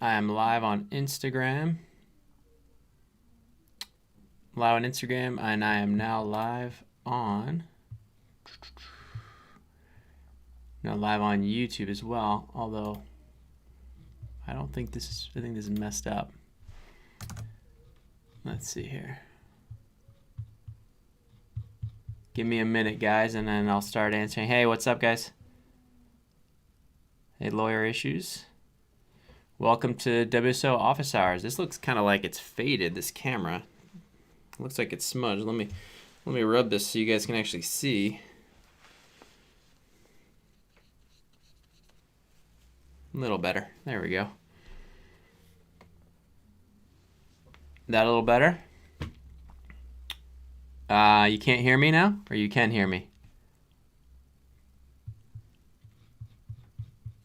I am live on Instagram. And I am now live on YouTube as well. Although I think this is messed up. Let's see here. Give me a minute, guys, and then I'll start answering. Hey, what's up, guys? Hey, lawyer issues. Welcome to WSO office hours. This looks kind of like it's faded, this camera. Looks like it's smudged. Let me rub this so you guys can actually see. A little better. There we go. That a little better? You can't hear me now? Or you can hear me?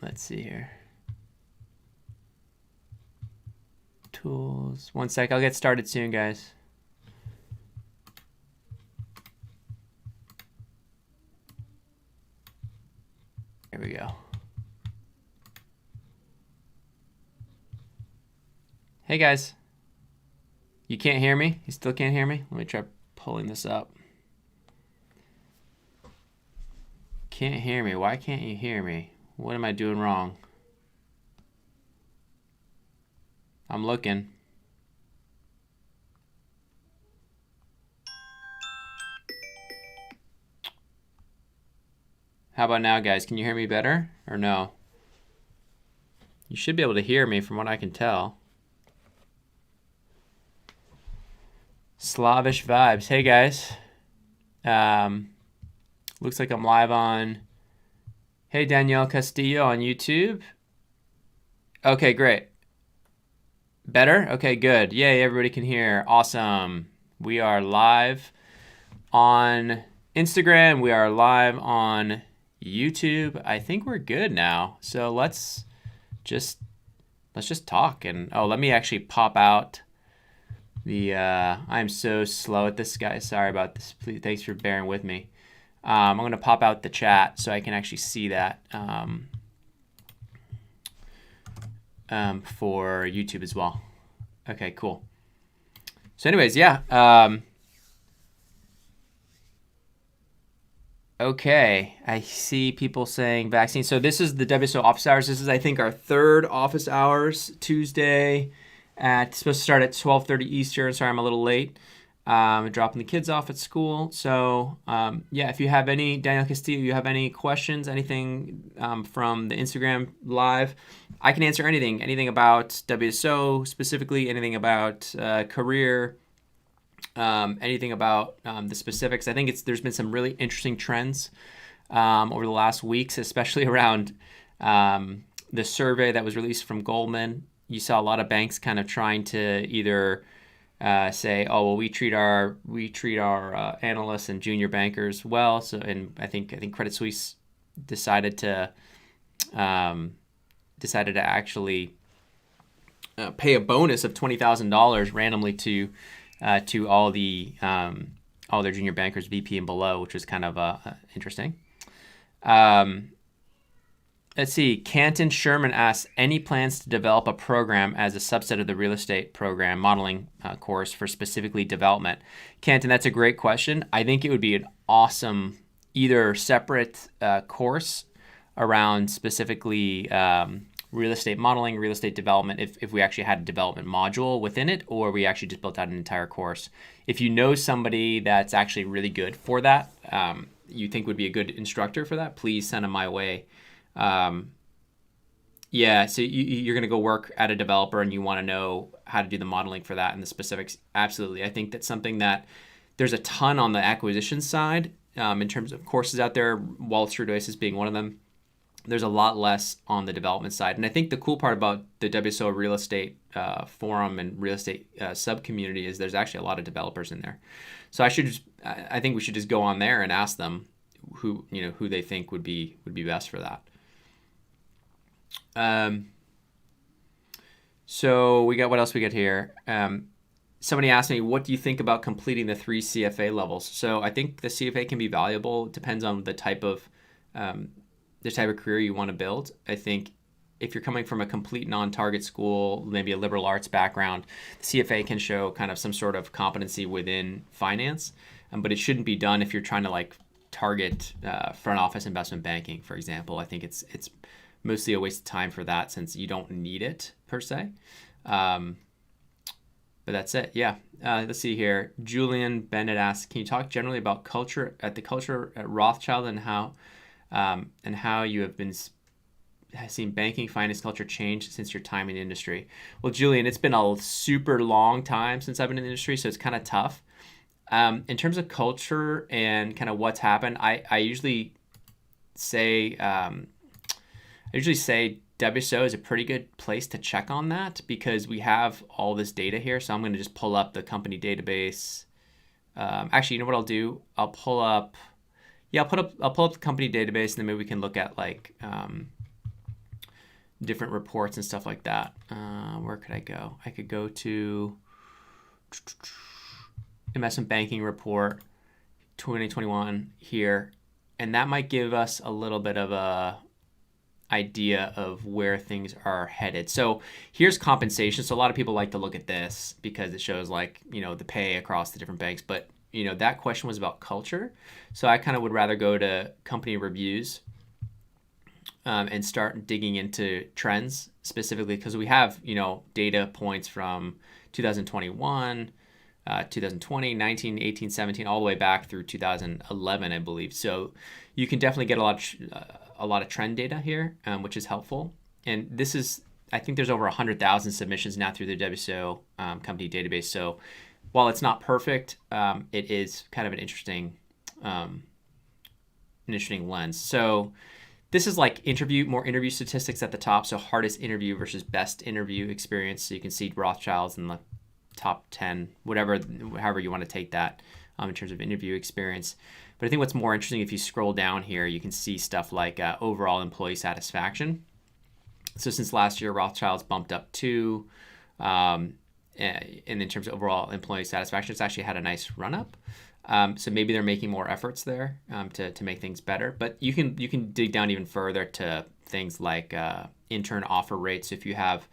Let's see here. Tools. One sec. I'll get started soon, guys. Here we go. Hey, guys. You can't hear me? You still can't hear me? Let me try pulling this up. Can't hear me. Why can't you hear me? What am I doing wrong? I'm looking. How about now, guys? Can you hear me better or no? You should be able to hear me from what I can tell. Slavish vibes. Hey, guys. Looks like I'm live on... Hey, Danielle Castillo on YouTube. Okay, great. Better? Okay, good. Yay, everybody can hear. Awesome. We are live on Instagram. We are live on YouTube. I think we're good now. So let's just talk. And let me actually pop out the I'm so slow at this, guys. Sorry about this. Please, thanks for bearing with me. I'm going to pop out the chat so I can actually see that for YouTube as well. Okay, cool. So anyways, yeah. Okay, I see people saying vaccine. So this is the WSO office hours. This is, I think, our third office hours, Tuesday. It's supposed to start at 12:30 Eastern. Sorry, I'm a little late. Dropping the kids off at school. So yeah, if you have any, Daniel Castillo, you have any questions, anything from the Instagram live, I can answer anything about WSO specifically, anything about career, anything about the specifics. I think there's been some really interesting trends over the last weeks, especially around the survey that was released from Goldman. You saw a lot of banks kind of trying to either say, oh well, we treat our analysts and junior bankers well. So, and I think Credit Suisse decided to actually pay a bonus of $20,000 randomly to all their junior bankers, VP and below, which was kind of interesting. Let's see. Canton Sherman asks, any plans to develop a program as a subset of the real estate program modeling course for specifically development? Canton, that's a great question. I think it would be an awesome either separate course around specifically real estate modeling, real estate development, if we actually had a development module within it, or we actually just built out an entire course. If you know somebody that's actually really good for that, you think would be a good instructor for that, please send them my way. Yeah, so you're going to go work at a developer and you want to know how to do the modeling for that and the specifics. Absolutely. I think that's something that there's a ton on the acquisition side in terms of courses out there, Wall Street Oasis being one of them. There's a lot less on the development side. And I think the cool part about the WSO real estate forum and real estate sub-community is there's actually a lot of developers in there. So I think we should just go on there and ask them who they think would be best for that. So we got, what else we got here? Somebody asked me, what do you think about completing the 3 CFA levels? So I think the CFA can be valuable. It depends on the type of career you want to build. I think if you're coming from a complete non-target school, maybe a liberal arts background, the CFA can show kind of some sort of competency within finance, but it shouldn't be done if you're trying to like target front office investment banking, for example. I think it's mostly a waste of time for that since you don't need it per se. But that's it. Yeah. Let's see here. Julian Bennett asks, can you talk generally about culture at Rothschild and how you have been seen banking finance culture change since your time in the industry? Well, Julian, it's been a super long time since I've been in the industry, so it's kind of tough. In terms of culture and kind of what's happened, I usually say WSO is a pretty good place to check on that because we have all this data here. So I'm going to just pull up the company database. Actually, you know what I'll do? I'll pull up the company database, and then maybe we can look at like different reports and stuff like that. Where could I go? I could go to investment banking report 2021 here, and that might give us a little bit of a idea of where things are headed. So here's compensation. So a lot of people like to look at this because it shows like, the pay across the different banks, but that question was about culture. So I kind of would rather go to company reviews and start digging into trends specifically because we have, data points from 2021, 2020, 19, 18, 17, all the way back through 2011, I believe. So you can definitely get a lot of trend data here, which is helpful. And this is, I think there's over 100,000 submissions now through the WSO company database. So while it's not perfect, it is kind of an interesting lens. So this is like more interview statistics at the top. So hardest interview versus best interview experience. So you can see Rothschild's in the top 10, however you want to take that in terms of interview experience. But I think what's more interesting, if you scroll down here, you can see stuff like overall employee satisfaction. So since last year, Rothschild's bumped up 2. And in terms of overall employee satisfaction, it's actually had a nice run up. So maybe they're making more efforts there to make things better. But you can dig down even further to things like intern offer rates. So if you have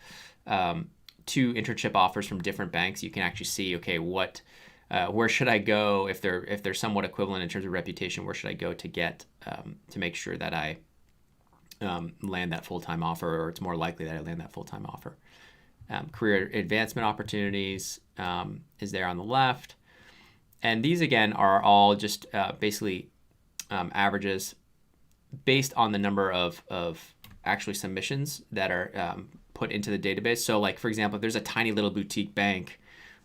2 internship offers from different banks, you can actually see, okay, where should I go if they're somewhat equivalent in terms of reputation? Where should I go to get to make sure that I land that full-time offer, or it's more likely that I land that full-time offer? Career advancement opportunities is there on the left, and these again are all just basically averages based on the number of actually submissions that are put into the database. So like, for example, if there's a tiny little boutique bank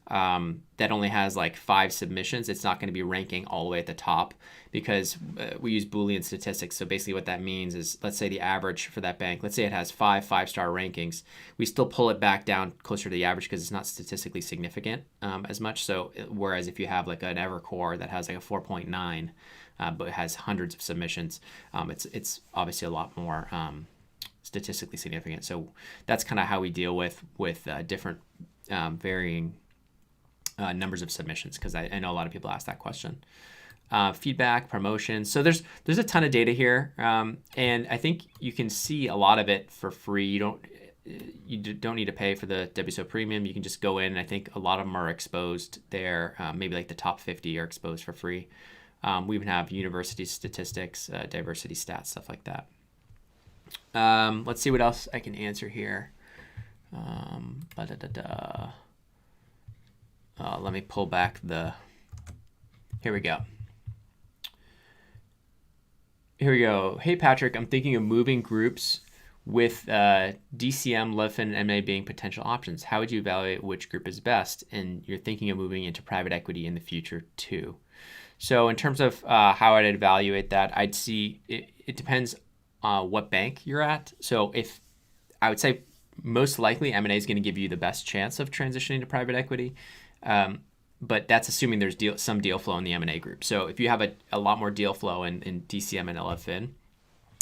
that only has like 5 submissions, it's not going to be ranking all the way at the top because we use Boolean statistics. So basically what that means is, let's say the average for that bank, let's say it has 5 5-star rankings, we still pull it back down closer to the average because it's not statistically significant as much. So whereas if you have like an Evercore that has like a 4.9 but it has hundreds of submissions, it's obviously a lot more statistically significant. So that's kind of how we deal with different varying numbers of submissions, because I know a lot of people ask that question. Feedback, promotion. So there's a ton of data here, and I think you can see a lot of it for free. You don't need to pay for the WSO Premium. You can just go in, and I think a lot of them are exposed there. Maybe like the top 50 are exposed for free. We even have university statistics, diversity stats, stuff like that. Let's see what else I can answer here. Let me pull back here we go. Hey, Patrick, I'm thinking of moving groups with DCM, LevFin, and M&A being potential options. How would you evaluate which group is best? And you're thinking of moving into private equity in the future too. So in terms of how I'd evaluate that, I'd see it depends what bank you're at. So if I would say most likely M&A is going to give you the best chance of transitioning to private equity. But that's assuming there's some deal flow in the M&A group. So if you have a lot more deal flow in DCM and LevFin,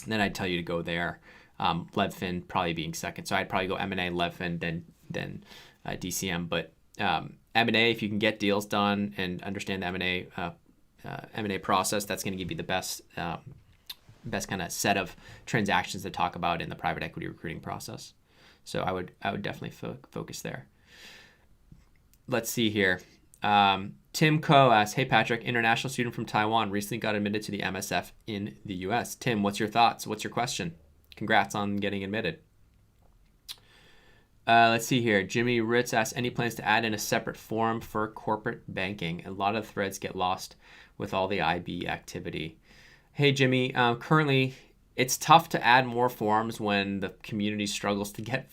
then I'd tell you to go there. LevFin probably being second. So I'd probably go M&A, LevFin, then DCM. But M&A, if you can get deals done and understand the M&A process, that's going to give you the best kind of set of transactions to talk about in the private equity recruiting process. So I would definitely focus there. Let's see here. Tim Ko asks, hey Patrick, international student from Taiwan, recently got admitted to the MSF in the US. Tim, what's your thoughts? What's your question? Congrats on getting admitted. Let's see here. Jimmy Ritz asks, any plans to add in a separate forum for corporate banking? A lot of threads get lost with all the IB activity. Hey, Jimmy. Currently, it's tough to add more forums when the community struggles to get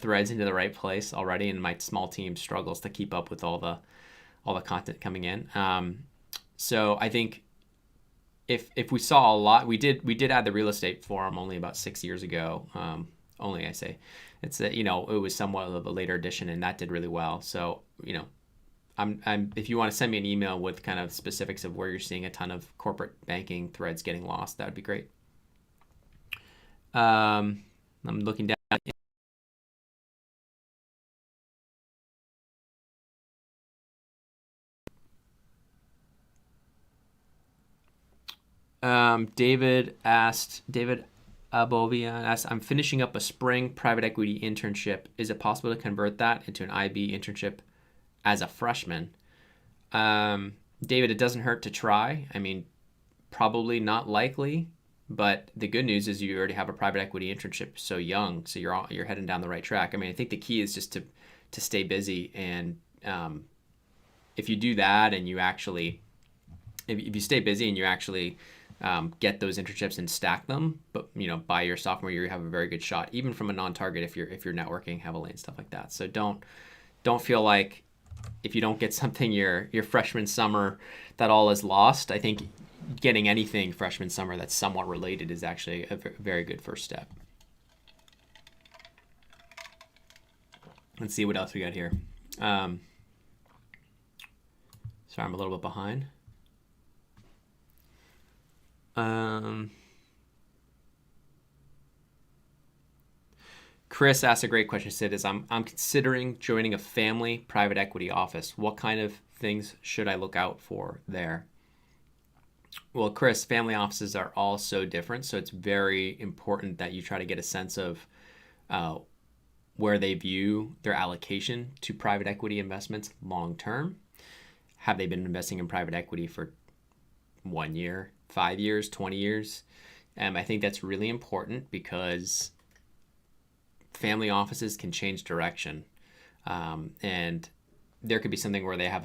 threads into the right place already, and my small team struggles to keep up with all the content coming in. So I think if we saw a lot, we did add the real estate forum only about 6 years ago. Only, I say. It's it was somewhat of a later edition, and that did really well. So I'm if you want to send me an email with kind of specifics of where you're seeing a ton of corporate banking threads getting lost, that would be great. I'm looking down. David Abovian asked, I'm finishing up a spring private equity internship. Is it possible to convert that into an IB internship as a freshman? David, it doesn't hurt to try. I mean, probably not likely, but the good news is you already have a private equity internship so young, so you're heading down the right track. I mean, I think the key is just to stay busy, and if you do that and you actually, if you stay busy and you actually get those internships and stack them, but by your sophomore year you have a very good shot, even from a non-target, if you're networking heavily and stuff like that. So don't feel like if you don't get something your freshman summer that all is lost. I think getting anything freshman summer that's somewhat related is actually a very good first step. Let's see what else we got here. Sorry, I'm a little bit behind. Chris asked a great question. He said, I'm considering joining a family private equity office. What kind of things should I look out for there? Well, Chris, family offices are all so different, so it's very important that you try to get a sense of where they view their allocation to private equity investments long term. Have they been investing in private equity for 1 year, 5 years, 20 years? I think that's really important because family offices can change direction. And there could be something where they have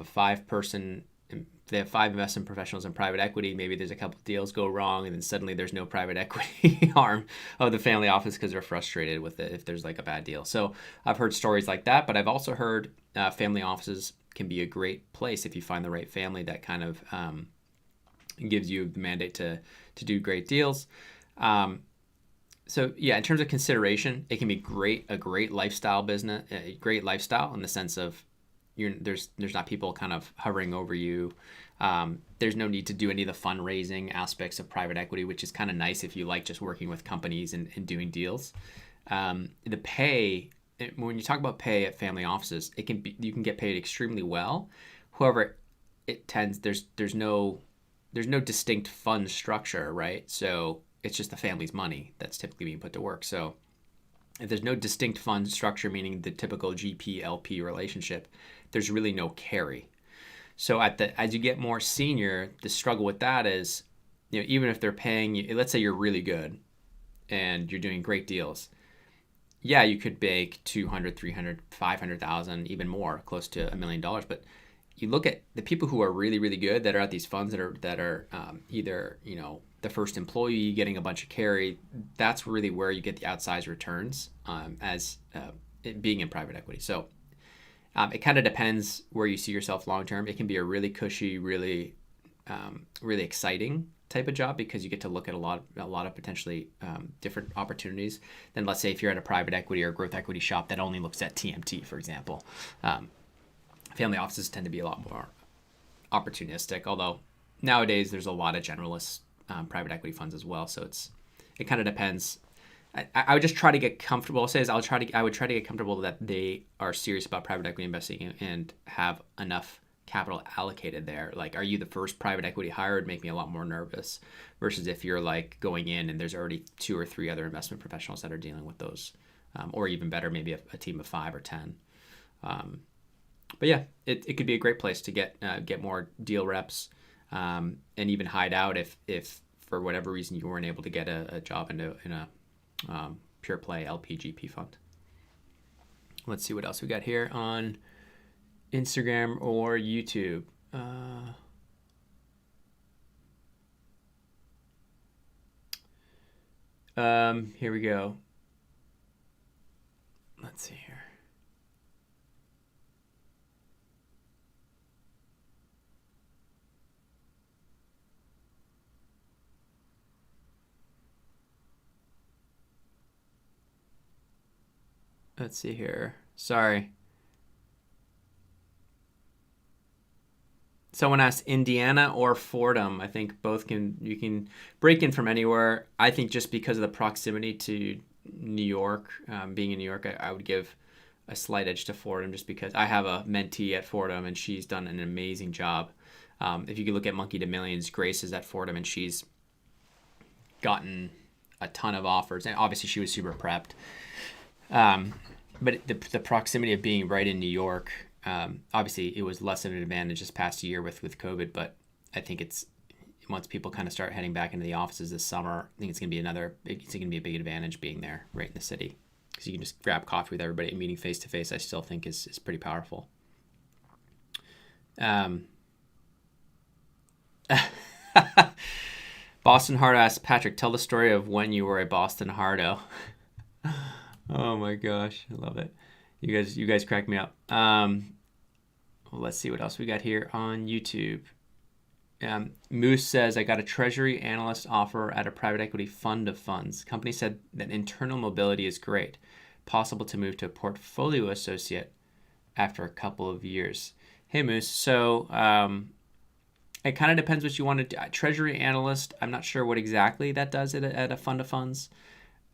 they have 5 investment professionals in private equity. Maybe there's a couple of deals go wrong, and then suddenly there's no private equity arm of the family office because they're frustrated with it if there's like a bad deal. So I've heard stories like that, but I've also heard family offices can be a great place if you find the right family that kind of gives you the mandate to do great deals. So yeah, in terms of consideration, it can be a great lifestyle business, a great lifestyle in the sense of there's not people kind of hovering over you. There's no need to do any of the fundraising aspects of private equity, which is kind of nice if you like just working with companies and doing deals. The pay, when you talk about pay at family offices, you can get paid extremely well. However, there's no distinct fund structure, right? So it's just the family's money that's typically being put to work. So if there's no distinct fund structure, meaning the typical GP-LP relationship, there's really no carry. So as you get more senior, the struggle with that is, even if they're paying you, let's say you're really good and you're doing great deals, yeah, you could make 200, 300, 500,000, even more, close to $1 million. But you look at the people who are really, really good that are at these funds that are either the first employee getting a bunch of carry. That's really where you get the outsized returns as being in private equity. So it kind of depends where you see yourself long term. It can be a really cushy, really exciting type of job because you get to look at a lot of potentially different opportunities than, let's say, if you're at a private equity or growth equity shop that only looks at TMT, for example. Family offices tend to be a lot more opportunistic, although nowadays there's a lot of generalist private equity funds as well. So it kind of depends. I would just try to get comfortable. I would try to get comfortable that they are serious about private equity investing and have enough capital allocated there. Like, are you the first private equity hire? Would make me a lot more nervous versus if you're like going in and there's already 2 or 3 other investment professionals that are dealing with those, or even better, maybe a team of 5 or 10. But yeah, it could be a great place to get more deal reps, and even hide out if for whatever reason you weren't able to get a job in a pure play LPGP fund. Let's see what else we got here on Instagram or YouTube. Here we go. Let's see here. Let's see here. Sorry. Someone asked Indiana or Fordham. I think you can break in from anywhere. I think just because of the proximity to New York, being in New York, I would give a slight edge to Fordham just because I have a mentee at Fordham and she's done an amazing job. If you could look at Monkey to Millions, Grace is at Fordham and she's gotten a ton of offers. And obviously she was super prepped. But the proximity of being right in New York, obviously it was less of an advantage this past year with COVID, but I think it's once people kind of start heading back into the offices this summer, I think it's going to be a big advantage being there right in the city because you can just grab coffee with everybody and meeting face to face. I still think is pretty powerful. Boston Hard asks, Patrick, tell the story of when you were a Boston Hardo. Oh my gosh, I love it. You guys crack me up. Well, let's see what else we got here on YouTube. Moose says, I got a treasury analyst offer at a private equity fund of funds. Company said that internal mobility is great. Possible to move to a portfolio associate after a couple of years. Hey Moose, so it kind of depends what you want to do. Treasury analyst, I'm not sure what exactly that does at a fund of funds.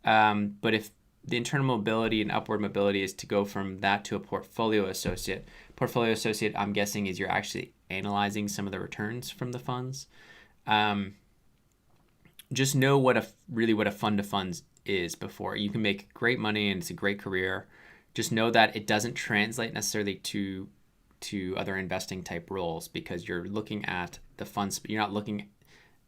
But if the internal mobility and upward mobility is to go from that to a portfolio associate. Portfolio associate, I'm guessing, is you're actually analyzing some of the returns from the funds. Just know what a fund of funds is before. You can make great money and it's a great career. Just know that it doesn't translate necessarily to other investing type roles because you're looking at the funds. You're not looking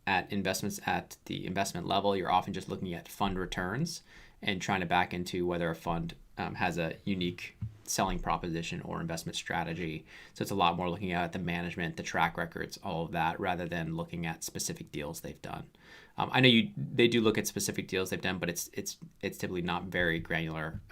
at investments at the investment level. You're often just looking at fund returns and trying to back into whether a fund has a unique selling proposition or investment strategy. So it's a lot more looking at the management, the track records, all of that, rather than looking at specific deals they've done. I know they do look at specific deals they've done, but it's typically not very granular.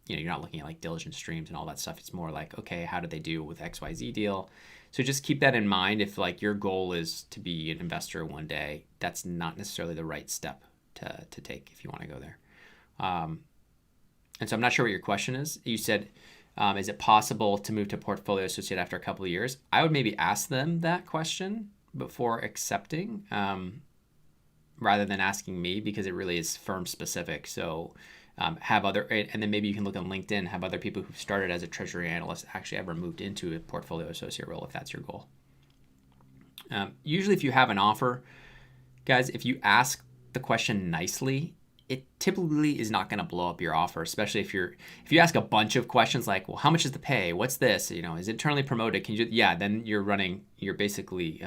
You're not looking at like diligence streams and all that stuff. It's more like, okay, how did they do with XYZ deal? So just keep that in mind. If like your goal is to be an investor one day, that's not necessarily the right step to take if you want to go there. And so I'm not sure what your question is. You said, is it possible to move to portfolio associate after a couple of years? I would maybe ask them that question before accepting, rather than asking me, because it really is firm specific. So and then maybe you can look on LinkedIn, have other people who've started as a treasury analyst actually ever moved into a portfolio associate role if that's your goal. Usually if you have an offer, guys, if you ask the question nicely, it typically is not going to blow up your offer, especially if you ask a bunch of questions like, well, how much is the pay? What's this? Is it internally promoted? Then you're basically,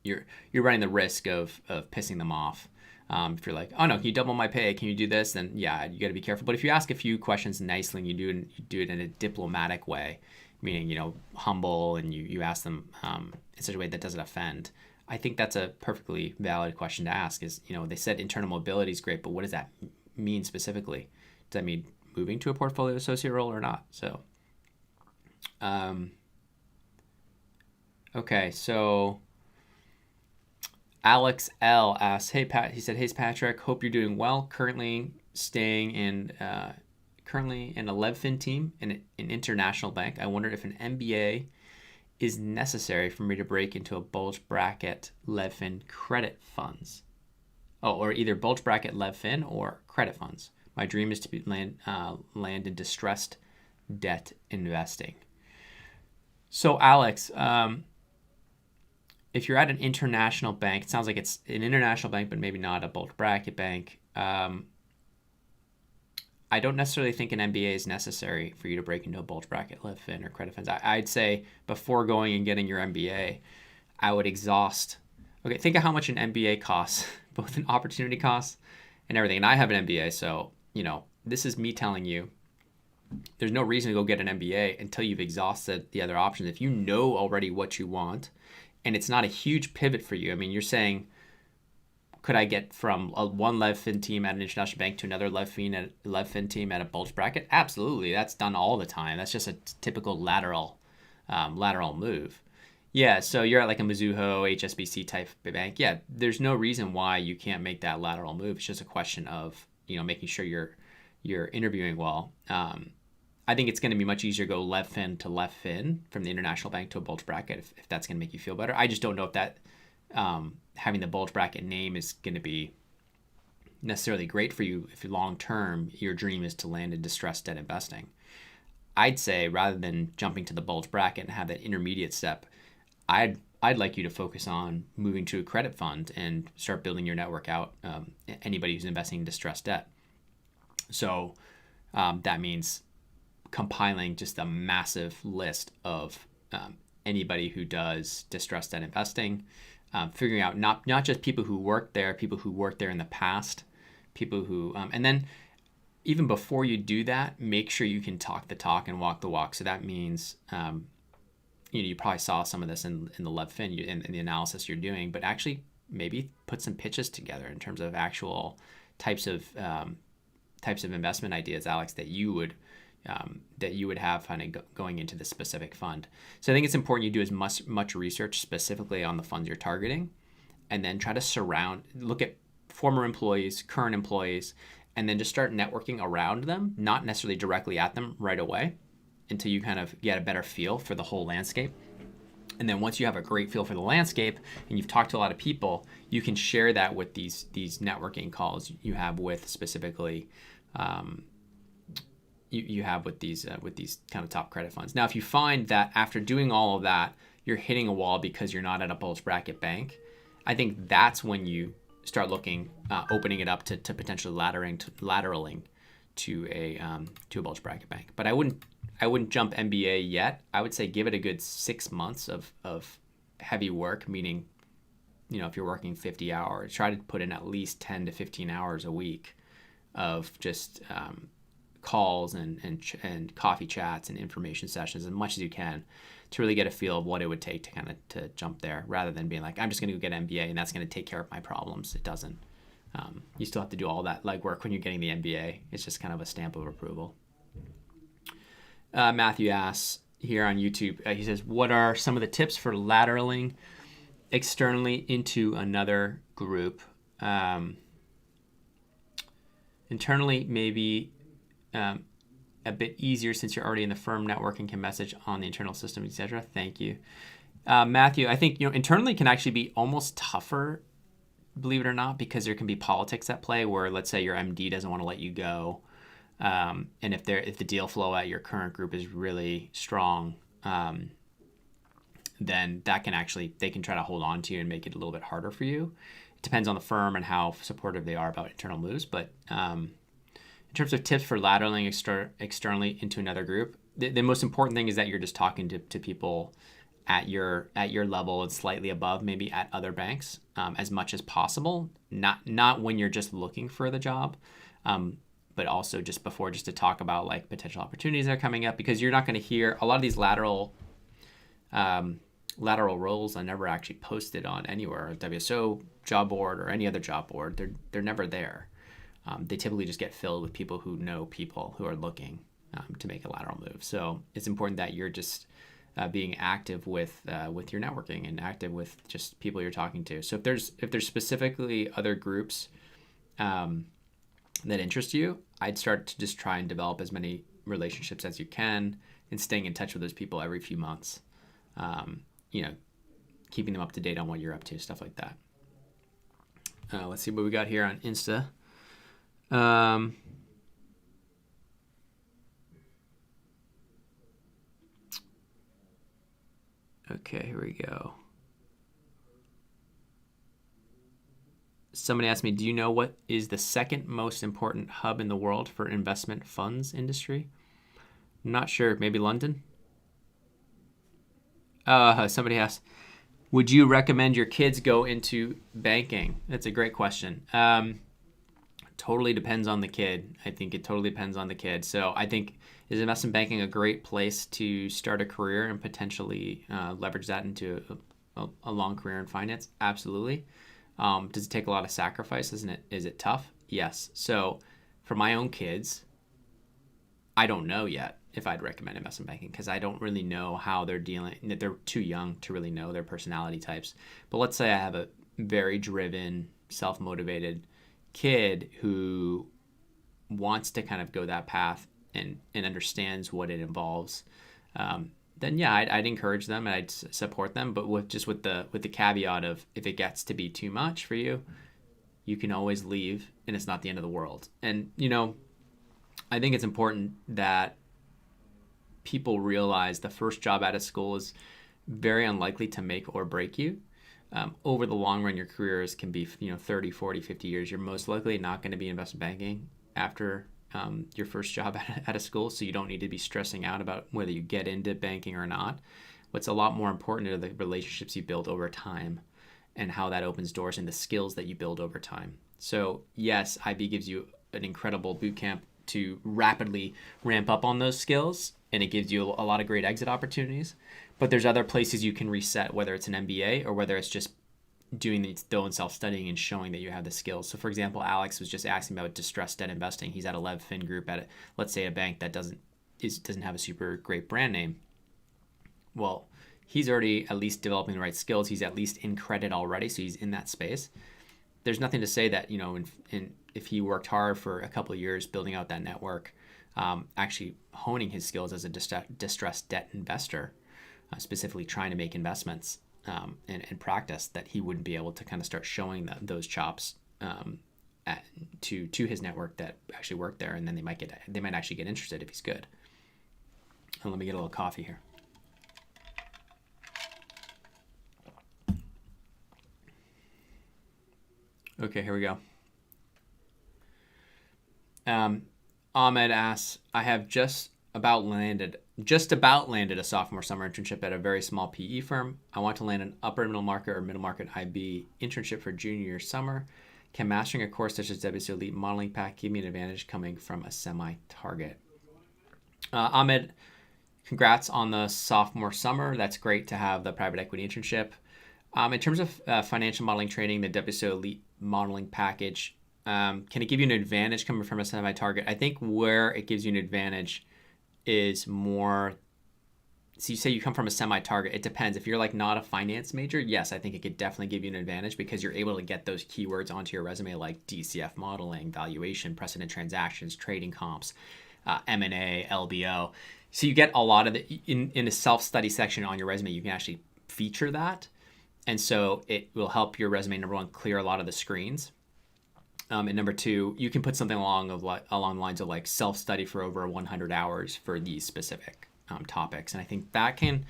you're running the risk of pissing them off. If you're like, oh no, can you double my pay? Can you do this? Then yeah, you got to be careful. But if you ask a few questions nicely and you do it in a diplomatic way, meaning, humble, and you ask them in such a way that doesn't offend, I think that's a perfectly valid question to ask. Is, they said internal mobility is great, but what does that mean specifically? Does that mean moving to a portfolio associate role or not? So, okay, so Alex L asks, hey Pat, he said, hey Patrick, hope you're doing well. Currently in a LevFin team in an international bank. I wonder if an MBA is necessary for me to break into a bulge bracket LevFin credit funds. Or either bulge bracket LevFin or credit funds. My dream is to land in distressed debt investing. So Alex, if you're at an international bank, it sounds like it's an international bank, but maybe not a bulge bracket bank. I don't necessarily think an MBA is necessary for you to break into a bulge bracket, live fin, or credit funds. I'd say before going and getting your MBA, I would exhaust. Okay, think of how much an MBA costs, both in opportunity costs and everything. And I have an MBA, so this is me telling you there's no reason to go get an MBA until you've exhausted the other options. If you know already what you want, and it's not a huge pivot for you. I mean, you're saying, could I get from one lev fin team at an international bank to another lev fin team at a bulge bracket? Absolutely, that's done all the time. That's just a typical lateral move. Yeah, so you're at like a Mizuho, HSBC type bank. Yeah, there's no reason why you can't make that lateral move. It's just a question of making sure you're interviewing well. I think it's going to be much easier to go left fin to left fin from the international bank to a bulge bracket if that's going to make you feel better. I just don't know if that having the bulge bracket name is going to be necessarily great for you if long term your dream is to land in distressed debt investing. I'd say rather than jumping to the bulge bracket and have that intermediate step, I'd like you to focus on moving to a credit fund and start building your network out. Anybody who's investing in distressed debt. So that means compiling just a massive list of anybody who does distressed debt investing, figuring out not just people who worked there in the past, people who, and then even before you do that, make sure you can talk the talk and walk the walk. So that means, you probably saw some of this in the lev fin in the analysis you're doing, but actually maybe put some pitches together in terms of actual types of investment ideas, Alex, that you would have kind of going into this specific fund. So I think it's important you do as much research specifically on the funds you're targeting, and then try to look at former employees, current employees, and then just start networking around them, not necessarily directly at them right away, until you kind of get a better feel for the whole landscape. And then once you have a great feel for the landscape and you've talked to a lot of people, you can share that with these networking calls you have with specifically you have with these kind of top credit funds. Now, if you find that after doing all of that, you're hitting a wall because you're not at a bulge bracket bank, I think that's when you start looking, opening it up to potentially lateraling to a bulge bracket bank. But I wouldn't jump MBA yet. I would say give it a good 6 months of heavy work, meaning, if you're working 50 hours, try to put in at least 10 to 15 hours a week of just calls and coffee chats and information sessions as much as you can to really get a feel of what it would take to kind of to jump there, rather than being like, I'm just going to go get an MBA and that's going to take care of my problems. It doesn't. You still have to do all that legwork when you're getting the MBA. It's just kind of a stamp of approval. Matthew asks here on YouTube, he says, what are some of the tips for lateraling externally into another group? Internally, maybe a bit easier since you're already in the firm network and can message on the internal system, etc. Thank you. Matthew, I think internally can actually be almost tougher, believe it or not, because there can be politics at play where, let's say, your MD doesn't want to let you go. And if the deal flow at your current group is really strong, then that they can try to hold on to you and make it a little bit harder for you. It depends on the firm and how supportive they are about internal moves. But in terms of tips for lateraling externally into another group, the most important thing is that you're just talking to people at your level and slightly above, maybe at other banks, as much as possible. Not when you're just looking for the job, but also just before, just to talk about like potential opportunities that are coming up, because you're not going to hear a lot of these lateral roles are never actually posted on anywhere, WSO job board or any other job board. They're never there. They typically just get filled with people who know people who are looking to make a lateral move. So it's important that you're just being active with your networking and active with just people you're talking to. So if there's specifically other groups that interest you, I'd start to just try and develop as many relationships as you can and staying in touch with those people every few months. Keeping them up to date on what you're up to, stuff like that. Let's see what we got here on Insta. Okay, here we go. Somebody asked me, do you know what is the second most important hub in the world for investment funds industry? I'm not sure. Maybe London? Somebody asked, would you recommend your kids go into banking? That's a great question. Totally depends on the kid. I think it totally depends on the kid. So I think, is investment banking a great place to start a career and potentially leverage that into a long career in finance? Absolutely. Does it take a lot of sacrifice? Isn't it? Is it tough? Yes. So for my own kids, I don't know yet if I'd recommend investment banking because I don't really know how they're dealing. They're too young to really know their personality types. But let's say I have a very driven, self-motivated kid who wants to kind of go that path and understands what it involves. Then yeah, I'd encourage them and I'd support them, but with the caveat of if it gets to be too much for you, you can always leave and it's not the end of the world. And I think it's important that people realize the first job out of school is very unlikely to make or break you. Over the long run, your careers can be 30, 40, 50 years. You're most likely not going to be in investment banking after your first job out of school, so you don't need to be stressing out about whether you get into banking or not. What's a lot more important are the relationships you build over time and how that opens doors and the skills that you build over time. So yes, IB gives you an incredible boot camp to rapidly ramp up on those skills, and it gives you a lot of great exit opportunities. But there's other places you can reset, whether it's an MBA or whether it's just doing its own self-studying and showing that you have the skills. So for example, Alex was just asking about distressed debt investing. He's at a Lev Fin group at, let's say, a bank that doesn't have a super great brand name. Well, he's already at least developing the right skills. He's at least in credit already, so he's in that space. There's nothing to say that, if he worked hard for a couple of years building out that network, actually honing his skills as a distressed debt investor, specifically trying to make investments and practice, that he wouldn't be able to kind of start showing those chops to his network that actually worked there, and then they might actually get interested if he's good. And let me get a little coffee here. Okay, here we go. Ahmed asks, I have just about landed a sophomore summer internship at a very small PE firm. I want to land an upper middle market or middle market IB internship for junior year summer. Can mastering a course such as WSO Elite Modeling Pack give me an advantage coming from a semi-target? Ahmed, congrats on the sophomore summer. That's great to have the private equity internship. In terms of financial modeling training, the WSO Elite Modeling Package, can it give you an advantage coming from a semi-target? I think where it gives you an advantage is more, so you say you come from a semi-target, it depends. If you're like not a finance major, yes, I think it could definitely give you an advantage because you're able to get those keywords onto your resume like DCF modeling, valuation, precedent transactions, trading comps, M&A, LBO. So you get a lot of the, in a self-study section on your resume, you can actually feature that. And so it will help your resume, number one, clear a lot of the screens. And number two, you can put something along the lines of like self-study for over 100 hours for these specific topics. And I think that can,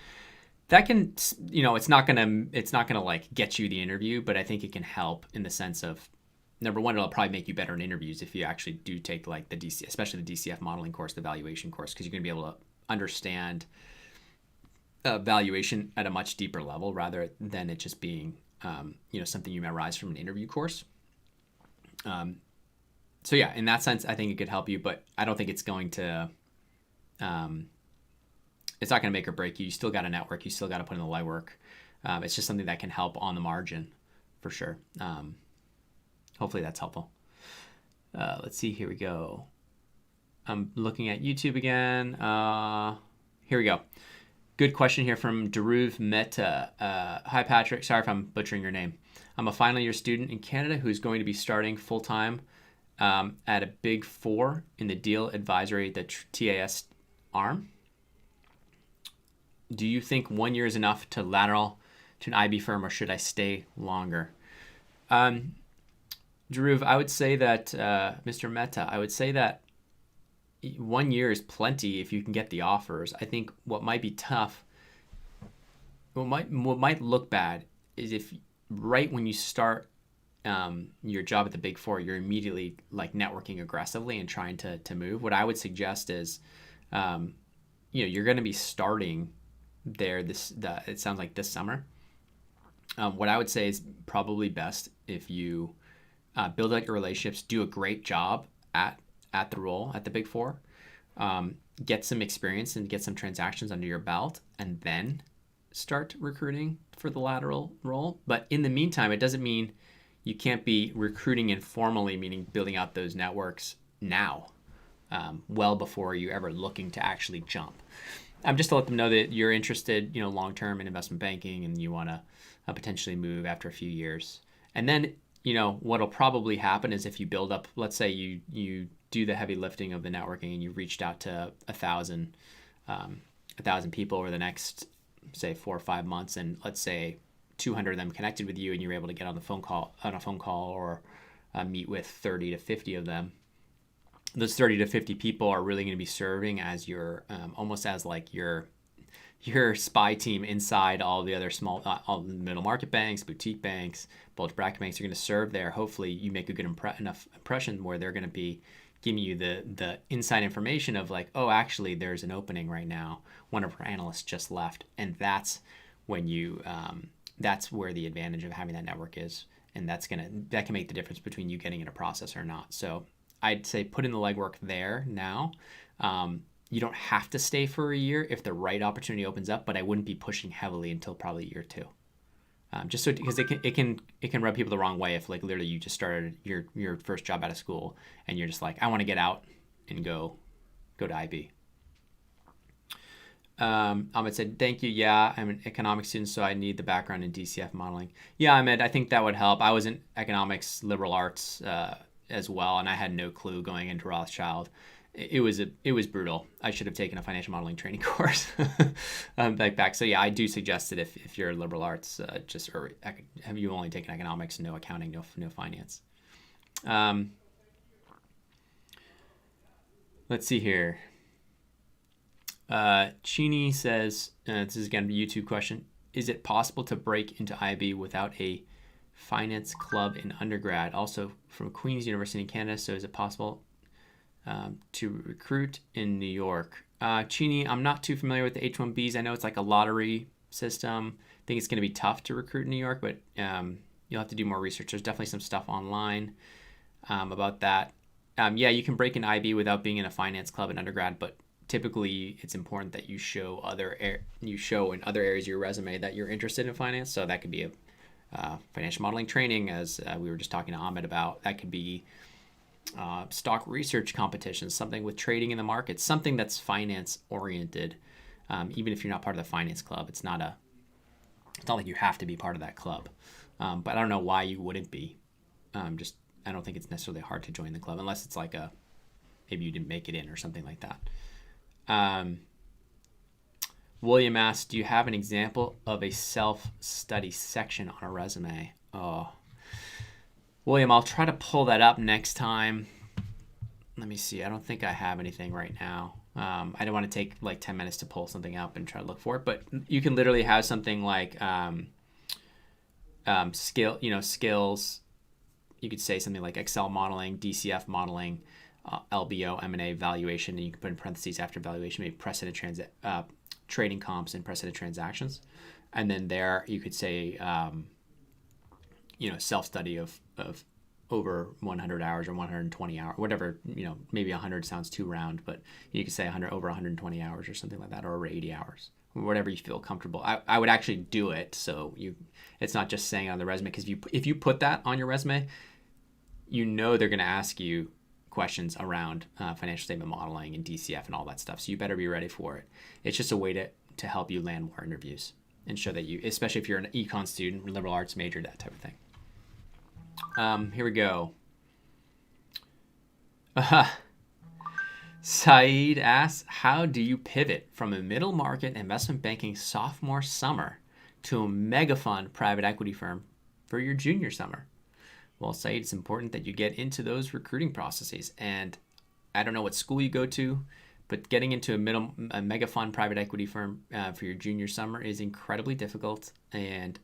it's not gonna like get you the interview, but I think it can help in the sense of, number one, it'll probably make you better in interviews if you actually do take like the DC, especially the DCF modeling course, the valuation course, because you're gonna be able to understand valuation at a much deeper level rather than it just being, something you memorize from an interview course. So yeah, in that sense, I think it could help you, but I don't think it's going to, it's not going to make or break you. You still got to network. You still got to put in the legwork. It's just something that can help on the margin for sure. Hopefully that's helpful. Let's see, here we go. I'm looking at YouTube again. Here we go. Good question here from Dhruv Mehta. Hi, Patrick. Sorry if I'm butchering your name. I'm a final year student in Canada who's going to be starting full-time at a Big Four in the deal advisory, the TAS arm. Do you think 1 year is enough to lateral to an IB firm, or should I stay longer? Dhruv, I would say that, Mr. Mehta, I would say that 1 year is plenty if you can get the offers. I think what might be tough what might look bad is if right when you start your job at the Big Four, you're immediately like networking aggressively and trying to move. What I would suggest is, you're going to be starting there. It sounds like this summer. What I would say is probably best if you build out your relationships, do a great job at the role at the Big Four, get some experience and get some transactions under your belt, and then start recruiting for the lateral role. But in the meantime, it doesn't mean you can't be recruiting informally, meaning building out those networks now, well before you're ever looking to actually jump. Just to let them know that you're interested, long term in investment banking, and you want to potentially move after a few years. And then, what'll probably happen is if you build up, let's say you do the heavy lifting of the networking and you've reached out to 1,000 people over the next, say, 4 or 5 months, and let's say 200 of them connected with you, and you're able to get on a phone call or meet with 30 to 50 of them. Those 30 to 50 people are really going to be serving as your almost as like your spy team inside all the other all the middle market banks, boutique banks, bulge bracket banks. You're going to serve there. Hopefully you make a good enough impression where they're going to be giving you the inside information of like, oh, actually there's an opening right now. One of our analysts just left. And that's when that's where the advantage of having that network is. And that can make the difference between you getting in a process or not. So I'd say put in the legwork there now. You don't have to stay for a year if the right opportunity opens up, but I wouldn't be pushing heavily until probably year 2. Just so, because it can rub people the wrong way if like literally you just started your first job out of school and you're just like, I want to get out and go to IB. Ahmed said, thank you. Yeah, I'm an economics student, so I need the background in DCF modeling. Yeah, Ahmed, I think that would help. I was in economics, liberal arts as well, and I had no clue going into Rothschild. It was brutal. I should have taken a financial modeling training course back. So yeah, I do suggest that if you're liberal arts, or have you only taken economics, no accounting, no finance. Let's see here. Chini says, this is again a YouTube question: is it possible to break into IB without a finance club in undergrad? Also from Queen's University in Canada, so is it possible to recruit in New York? Chini, I'm not too familiar with the H-1Bs. I know it's like a lottery system. I think it's going to be tough to recruit in New York, but you'll have to do more research. There's definitely some stuff online about that. Yeah, you can break an IB without being in a finance club in undergrad, but typically it's important that you show in other areas of your resume that you're interested in finance. So that could be a financial modeling training, as we were just talking to Ahmed about. That could be stock research competitions, something with trading in the market, something that's finance oriented. Even if you're not part of the finance club, it's not like you have to be part of that club. But I don't know why you wouldn't be. I don't think it's necessarily hard to join the club unless it's like maybe you didn't make it in or something like that. William asked, do you have an example of a self-study section on a resume? Oh, William, I'll try to pull that up next time. Let me see. I don't think I have anything right now. I don't want to take like 10 minutes to pull something up and try to look for it, but you can literally have something like skills. You could say something like Excel modeling, DCF modeling, LBO, M&A valuation, and you can put in parentheses after valuation, maybe trading comps and precedent transactions. And then there you could say, self-study of over 100 hours or 120 hours, whatever, maybe 100 sounds too round, but you could say over 120 hours or something like that, or over 80 hours, whatever you feel comfortable. I would actually do it. So it's not just saying on the resume, because if you put that on your resume, they're going to ask you questions around financial statement modeling and DCF and all that stuff. So you better be ready for it. It's just a way to help you land more interviews and show that especially if you're an econ student, liberal arts major, that type of thing. Here we go. Saeed asks, how do you pivot from a middle market investment banking sophomore summer to a mega fund private equity firm for your junior summer? Well, Saeed, it's important that you get into those recruiting processes. And I don't know what school you go to, But getting into a mega fund private equity firm for your junior summer is incredibly difficult and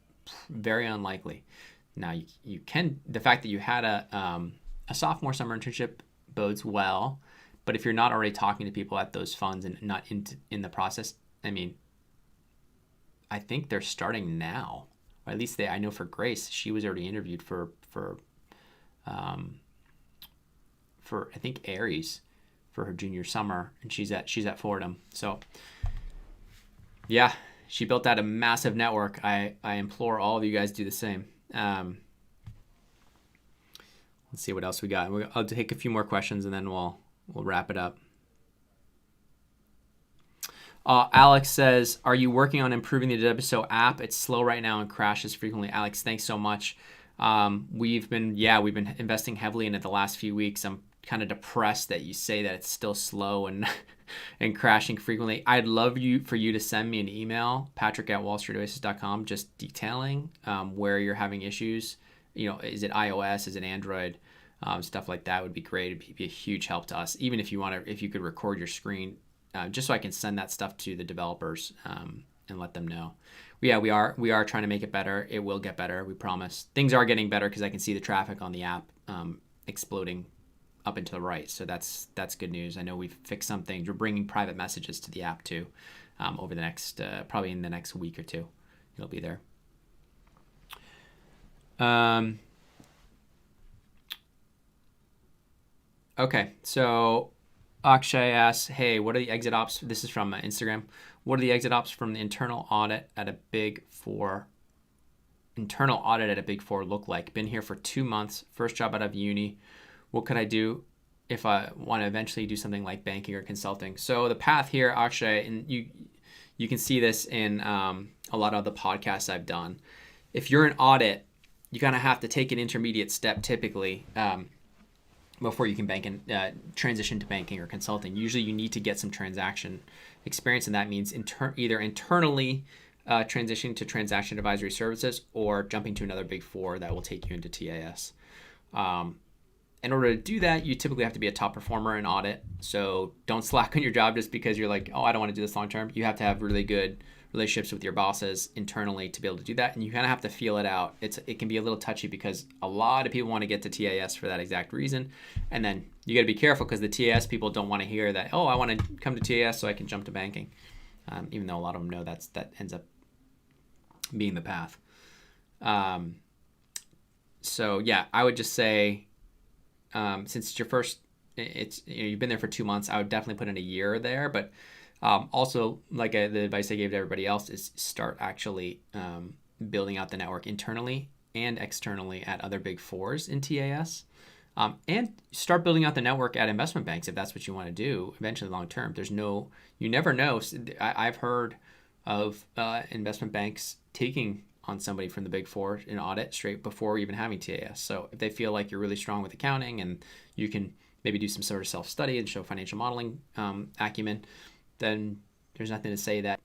very unlikely. Now, you can, the fact that you had a sophomore summer internship bodes well, but if you're not already talking to people at those funds and not in the process, I mean, I think they're starting now, or at least I know for Grace, she was already interviewed for I think Aries for her junior summer, and she's at Fordham. So yeah, she built out a massive network. I implore all of you guys to do the same. Let's see what else we got. I'll take a few more questions and then we'll wrap it up. Alex says, are you working on improving the WSO app? It's slow right now and crashes frequently. Alex, thanks so much. We've been investing heavily in it the last few weeks. I'm kind of depressed that you say that it's still slow and and crashing frequently. I'd love for you to send me an email, patrick@wallstreetoasis.com, just detailing where you're having issues. Is it iOS? Is it Android? Stuff like that would be great. It'd be a huge help to us. Even if you could record your screen, just so I can send that stuff to the developers and let them know. Yeah, we are trying to make it better. It will get better, we promise. Things are getting better because I can see the traffic on the app exploding up and to the right. So that's good news. I know we've fixed some things. We're bringing private messages to the app too over the next, probably in the next week or two. It'll be there. Okay, so Akshay asks, hey, what are the exit ops? This is from Instagram. What are the exit ops from the internal audit at a Big Four look like? Been here for 2 months, first job out of uni. What could I do if I want to eventually do something like banking or consulting? So the path here, Akshay, and you can see this in a lot of the podcasts I've done. If you're in audit, you kind of have to take an intermediate step typically before you can transition to banking or consulting. Usually you need to get some transaction experience, and that means either internally transitioning to transaction advisory services or jumping to another Big Four that will take you into TAS. In order to do that, you typically have to be a top performer in audit. So don't slack on your job just because you're like, oh, I don't want to do this long term. You have to have really good relationships with your bosses internally to be able to do that. And you kind of have to feel it out. It can be a little touchy because a lot of people want to get to TAS for that exact reason. And then you got to be careful because the TAS people don't want to hear that, oh, I want to come to TAS so I can jump to banking. Even though a lot of them know that ends up being the path. So yeah, I would just say, since it's your first, you've been there for 2 months, I would definitely put in a year there. But also, like the advice I gave to everybody else is start actually building out the network internally and externally at other Big Fours in TAS, and start building out the network at investment banks if that's what you want to do eventually long term. You never know. I've heard of investment banks taking on somebody from the Big Four in audit straight before even having TAS. So if they feel like you're really strong with accounting and you can maybe do some sort of self-study and show financial modeling acumen, then there's nothing to say that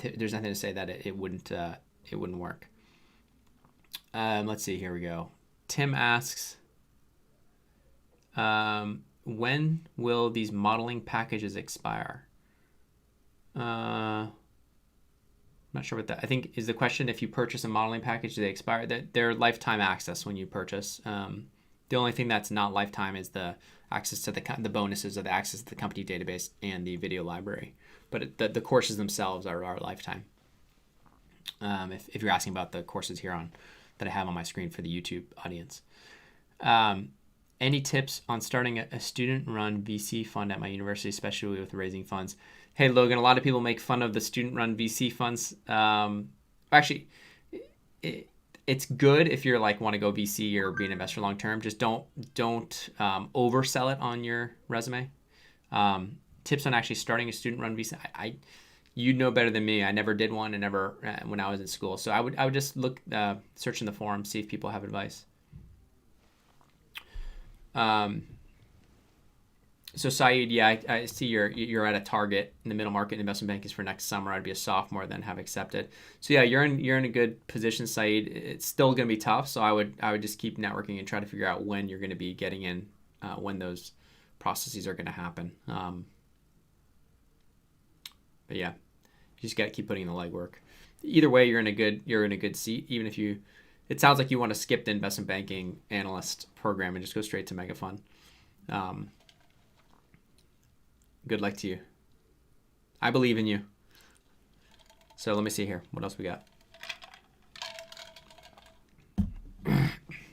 it wouldn't work. Let's see. Here we go. Tim asks, when will these modeling packages expire? Not sure what that, I think is the question. If you purchase a modeling package, do they expire? They're lifetime access when you purchase. The only thing that's not lifetime is the access to the bonuses of the access to the company database and the video library. But the courses themselves are lifetime. If you're asking about the courses here that I have on my screen for the YouTube audience. Any tips on starting a student-run VC fund at my university, especially with raising funds? Hey, Logan, a lot of people make fun of the student-run VC funds. Actually, it's good if you're want to go VC or be an investor long-term. Just don't oversell it on your resume. Tips on actually starting a student-run VC. You'd know better than me. I never did one, and never when I was in school. So I would just look, search in the forum, see if people have advice. So Saeed, yeah, I see you're at a target in the middle market investment banking for next summer. I'd be a sophomore, then have accepted. So yeah, you're in a good position, Saeed. It's still gonna be tough, so I would just keep networking and try to figure out when you're gonna be getting in, when those processes are going to happen. But yeah, you just got to keep putting in the legwork. Either way, you're in a good seat. Even if it sounds like you want to skip the investment banking analyst program and just go straight to mega fund. Good luck to you. I believe in you. So let me see here. What else we got?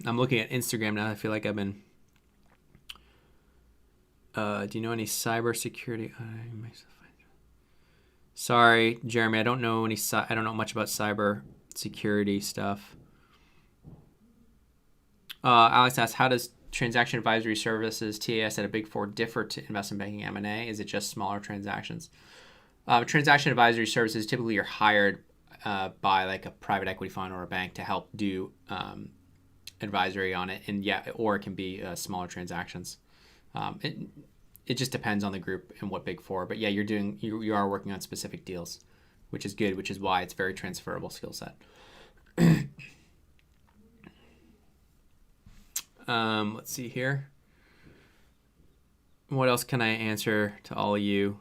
I'm looking at Instagram now. I feel like I've been. Do you know any cybersecurity? Sorry, Jeremy. I don't know much about cyber security stuff. Alex asks, how does transaction advisory services (TAS) at a Big Four differ to investment banking M&A? Is it just smaller transactions? Transaction advisory services, typically you're hired by like a private equity fund or a bank to help do advisory on it, and or it can be smaller transactions. It just depends on the group and what Big Four. But yeah, you are working on specific deals, which is good, which is why it's very transferable skill set. Let's see here. What else can I answer to all of you?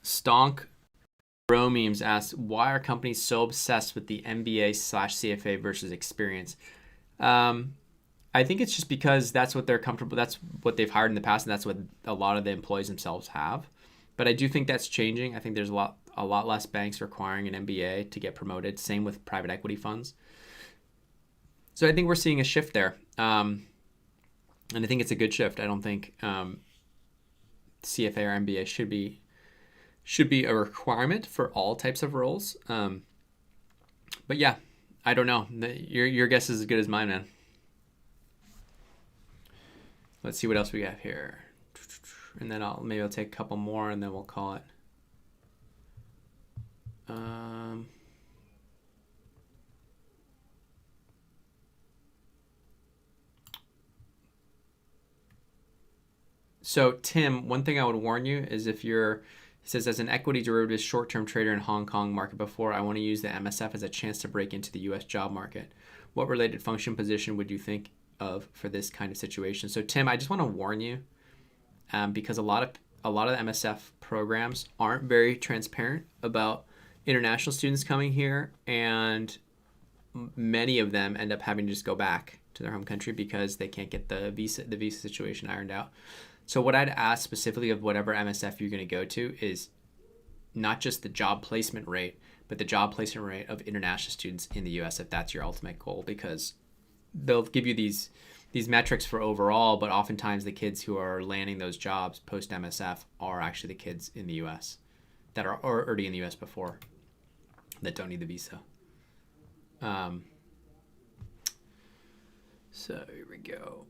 Stonk Bromemes asks, why are companies so obsessed with the MBA/CFA versus experience? I think it's just because that's what they're comfortable. That's what they've hired in the past, and that's what a lot of the employees themselves have. But I do think that's changing. I think there's a lot less banks requiring an MBA to get promoted. Same with private equity funds. So I think we're seeing a shift there, and I think it's a good shift. I don't think CFA or MBA should be a requirement for all types of roles. But yeah, I don't know. Your guess is as good as mine, man. Let's see what else we got here. And then maybe I'll take a couple more and then we'll call it. So Tim, one thing I would warn you is he says, as an equity derivatives short-term trader in Hong Kong market before, I want to use the MSF as a chance to break into the U.S. job market. What related function position would you think of for this kind of situation? So Tim, I just want to warn you, because a lot of the MSF programs aren't very transparent about international students coming here, and many of them end up having to just go back to their home country because they can't get the visa situation ironed out. So what I'd ask specifically of whatever MSF you're going to go to is not just the job placement rate, but the job placement rate of international students in the U.S. if that's your ultimate goal, because they'll give you these metrics for overall, but oftentimes the kids who are landing those jobs post MSF are actually the kids in the U.S. that are already in the U.S. before, that don't need the visa. So here we go.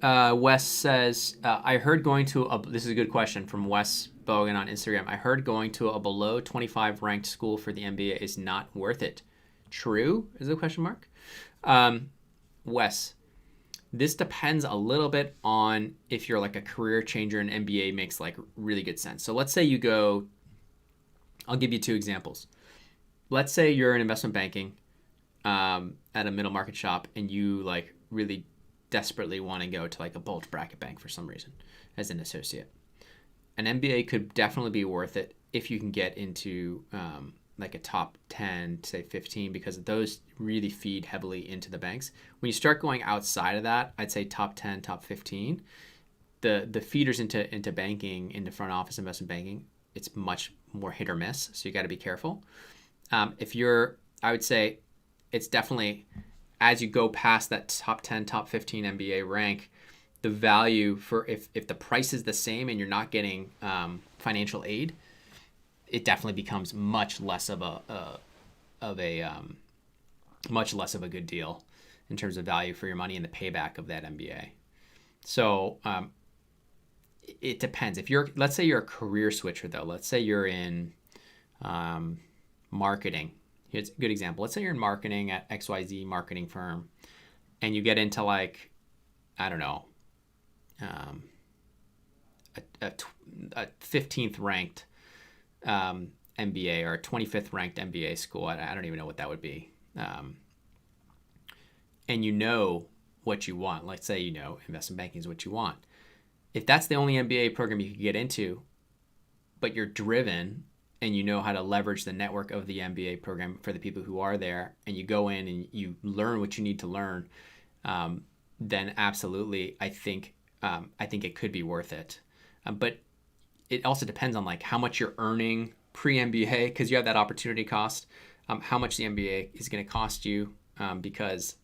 Wes says, I heard going to this is a good question from Wes Bogan on Instagram. I heard going to a below 25 ranked school for the MBA is not worth it. True? Is the question mark? Wes, this depends a little bit on if you're like a career changer and MBA makes like really good sense. So let's say you go, I'll give you two examples. Let's say you're in investment banking at a middle market shop and you like really desperately want to go to like a bulge bracket bank for some reason as an associate. An MBA could definitely be worth it if you can get into like a top 10, say 15, because those really feed heavily into the banks. When you start going outside of that, I'd say top 10, top 15, the feeders into banking, into front office investment banking, it's much more hit or miss. So you got to be careful. I would say it's definitely, as you go past that top 10, top 15 MBA rank, the value for if the price is the same and you're not getting financial aid, it definitely becomes much less of a good deal in terms of value for your money and the payback of that MBA. So it depends. Let's say you're a career switcher though. Let's say you're in marketing. Here's a good example. Let's say you're in marketing at XYZ marketing firm and you get into like, I don't know, a 15th ranked MBA or a 25th ranked MBA school. I don't even know what that would be. And you know what you want. Let's say investment banking is what you want. If that's the only MBA program you can get into, but you're driven and you know how to leverage the network of the MBA program for the people who are there, and you go in and you learn what you need to learn, then absolutely, I think it could be worth it. But it also depends on like how much you're earning pre-MBA, because you have that opportunity cost, how much the MBA is going to cost you, because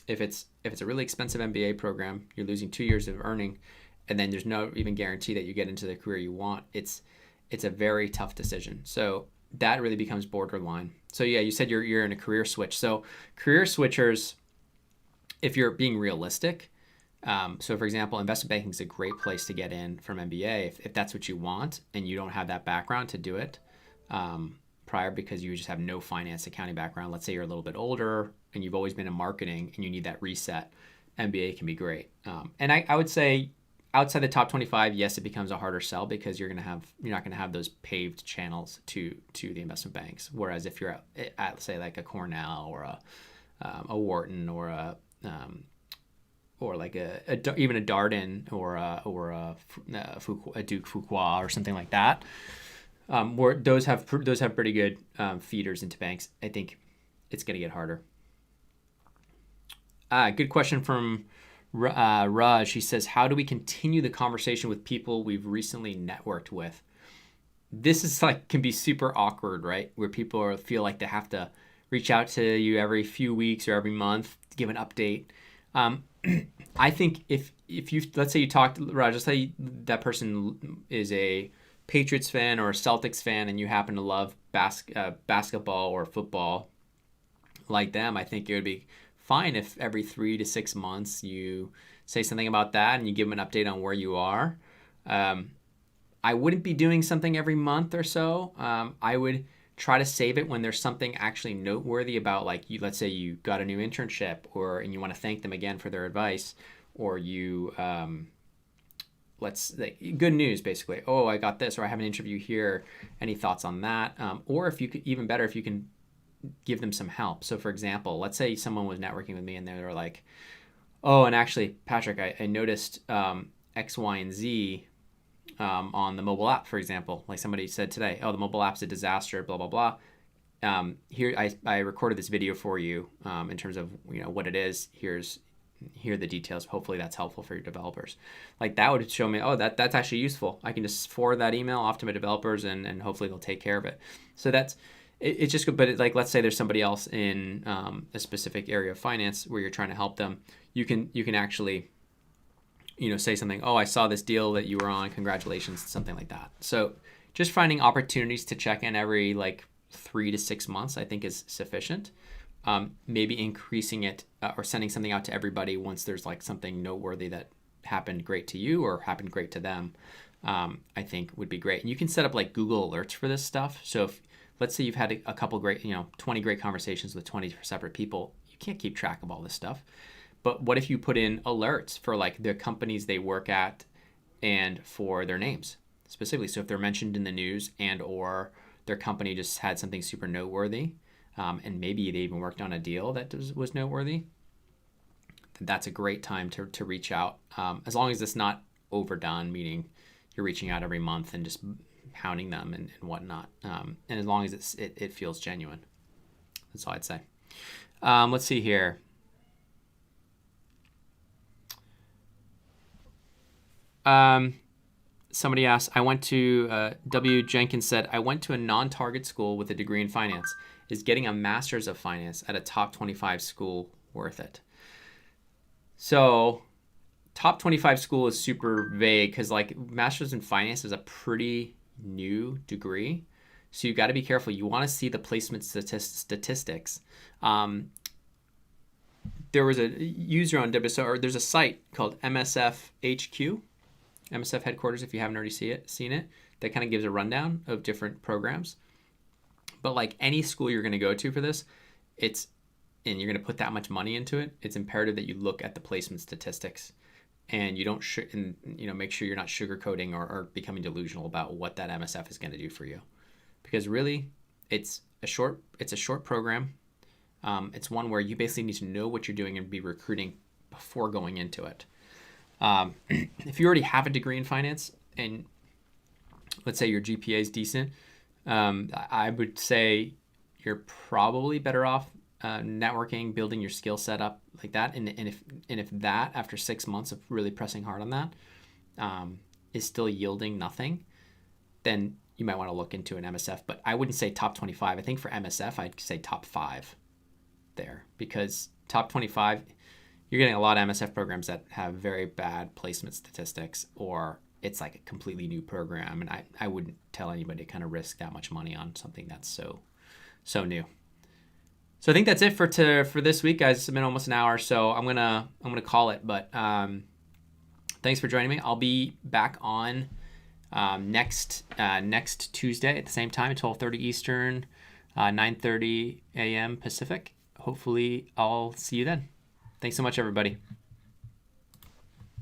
if it's a really expensive MBA program, you're losing 2 years of earning, and then there's no even guarantee that you get into the career you want. It's a very tough decision. So that really becomes borderline. So yeah, you said you're in a career switch. So career switchers, if you're being realistic, so for example, investment banking is a great place to get in from MBA if that's what you want and you don't have that background to do it prior, because you just have no finance accounting background. Let's say you're a little bit older and you've always been in marketing and you need that reset. MBA can be great. And I would say outside the top 25, yes, it becomes a harder sell because you're not going to have those paved channels to the investment banks. Whereas if you're at say like a Cornell or a Wharton or like even a Darden or a Duke Fuqua or something like that, where those have pretty good feeders into banks, I think it's going to get harder. Good question from Raj. He says, how do we continue the conversation with people we've recently networked with? This is can be super awkward, right? Where people feel like they have to reach out to you every few weeks or every month to give an update. I think if you, let's say you talked, Raj, let's say that person is a Patriots fan or a Celtics fan and you happen to love basketball or football like them, I think it would be fine if every 3 to 6 months you say something about that and you give them an update on where you are. I wouldn't be doing something every month or so. I would try to save it when there's something actually noteworthy about, like, let's say you got a new internship and you want to thank them again for their advice, or you good news basically. Oh, I got this, or I have an interview here. Any thoughts on that? Or if you could, even better, if you can give them some help. So for example, let's say someone was networking with me and they were like, oh, and actually, Patrick, I noticed X, Y, and Z on the mobile app, for example. Like somebody said today, oh, the mobile app's a disaster, blah, blah, blah. Here, I recorded this video for you in terms of what it is. Here are the details. Hopefully that's helpful for your developers. Like that would show me, oh, that's actually useful. I can just forward that email off to my developers and hopefully they'll take care of it. So it's just good. But like, let's say there's somebody else in a specific area of finance where you're trying to help them. You can actually, say something, oh, I saw this deal that you were on, congratulations, something like that. So just finding opportunities to check in every 3 to 6 months, I think is sufficient. Maybe increasing it or sending something out to everybody once there's something noteworthy that happened great to you or happened great to them, I think would be great. And you can set up Google alerts for this stuff. So if, let's say you've had a couple great, 20 great conversations with 20 separate people, you can't keep track of all this stuff. But what if you put in alerts for the companies they work at and for their names specifically? So if they're mentioned in the news and or their company just had something super noteworthy, and maybe they even worked on a deal that was noteworthy, that's a great time to reach out. As long as it's not overdone, meaning you're reaching out every month and just hounding them and whatnot. And as long as it feels genuine. That's all I'd say. Let's see here. Somebody asked, W. Jenkins said, I went to a non-target school with a degree in finance. Is getting a master's of finance at a top 25 school worth it? So top 25 school is super vague because master's in finance is a pretty new degree. So you got to be careful. You want to see the placement statistics. There was a user on WSO, or there's a site called MSF HQ, MSF headquarters, if you haven't already seen it, that kind of gives a rundown of different programs. But any school you're going to go to for this, and you're going to put that much money into it, it's imperative that you look at the placement statistics. and you don't make sure you're not sugarcoating or becoming delusional about what that MSF is going to do for you, because really it's a short program. It's one where you basically need to know what you're doing and be recruiting before going into it. If you already have a degree in finance and let's say your GPA is decent, I would say you're probably better off networking, building your skill set up like that. And if that, after 6 months of really pressing hard on that, is still yielding nothing, then you might want to look into an MSF. But I wouldn't say top 25. I think for MSF, I'd say top 5 there, because top 25, you're getting a lot of MSF programs that have very bad placement statistics, or it's like a completely new program. And I wouldn't tell anybody to kind of risk that much money on something that's so new. So I think that's it for this week, guys. It's been almost an hour, so I'm gonna call it. But thanks for joining me. I'll be back on next Tuesday at the same time, 12:30 Eastern, 9:30 a.m. Pacific. Hopefully, I'll see you then. Thanks so much, everybody.